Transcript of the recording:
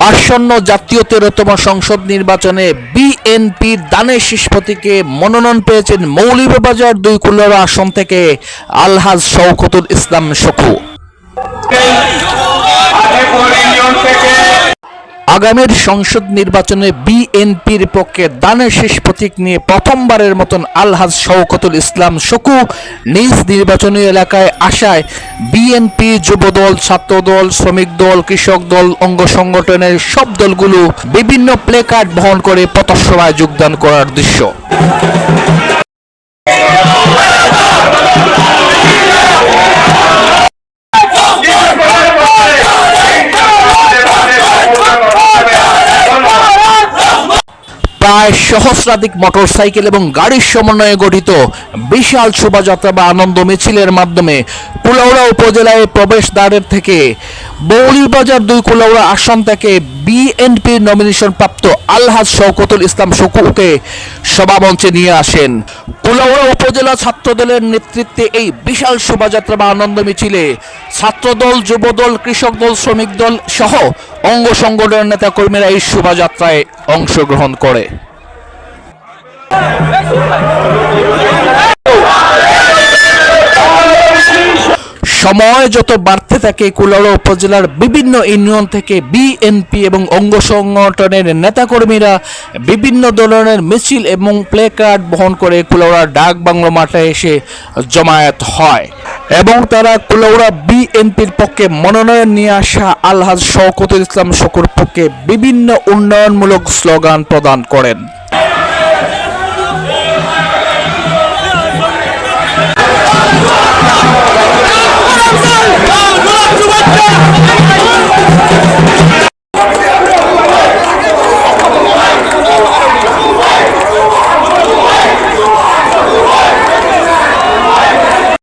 আসন্ন জাতীয় 13তম সংসদ নির্বাচনে বিএনপির দানের শীষ প্রতীকে মনোনয়ন পেয়েছেন মৌলভীবাজার 2 কুলাউড়া আসন থেকে আলহাজ শওকতুল ইসলাম শকু। আগামীর সংসদ নির্বাচনে বিএনপির পক্ষে দানের শীষ প্রতীক নিয়ে প্রথমবারের মতন আলহাজ শওকতুল ইসলাম শকু নিজ নির্বাচনী এলাকায় আসায় বিএনপি, যুবদল, ছাত্রদল, শ্রমিক দল, কৃষক দল, অঙ্গ সংগঠনের সব দলগুলো বিভিন্ন প্লে কার্ড বহন করে পথসভায় যোগদান করার দৃশ্য। প্রায় সহস্রাধিক মোটরসাইকেল এবং গাড়ির সমন্বয়ে গঠিত বিশাল শোভাযাত্রা বা আনন্দ মিছিলের মাধ্যমে কুলাউড়া উপজেলায় প্রবেশদ্বারের থেকে মৌলভীবাজার 2 কুলাউড়া আসন থেকে বিএনপির নমিনেশন প্রাপ্ত আলহাজ শওকতুল ইসলাম শকুকে সভামঞ্চে নিয়ে আসেন। কুলাউড়া উপজেলা ছাত্রদলের নেতৃত্বে এই বিশাল শোভাযাত্রা বা আনন্দ মিছিলে ছাত্রদল, যুবদল, কৃষক দল, শ্রমিক দল সহ অঙ্গ সংগঠনের নেতাকর্মীরা এই শোভাযাত্রায় অংশগ্রহণ করে। সময় যত বাড়তে থাকে কুলাউড়া উপজেলার বিভিন্ন ইউনিয়ন থেকে বিএনপি এবং অঙ্গ সংগঠনের নেতাকর্মীরা বিভিন্ন ধরনের মিছিল এবং প্লে কার্ড বহন করে কুলাউড়া ডাক বাংলো মাঠে এসে জমায়েত হয় এবং তারা কুলাউড়া বিএনপির পক্ষে মনোনয়ন নিয়ে আসা আলহাজ শওকতুল ইসলাম শকুর পক্ষে বিভিন্ন উন্নয়নমূলক স্লোগান প্রদান করেন।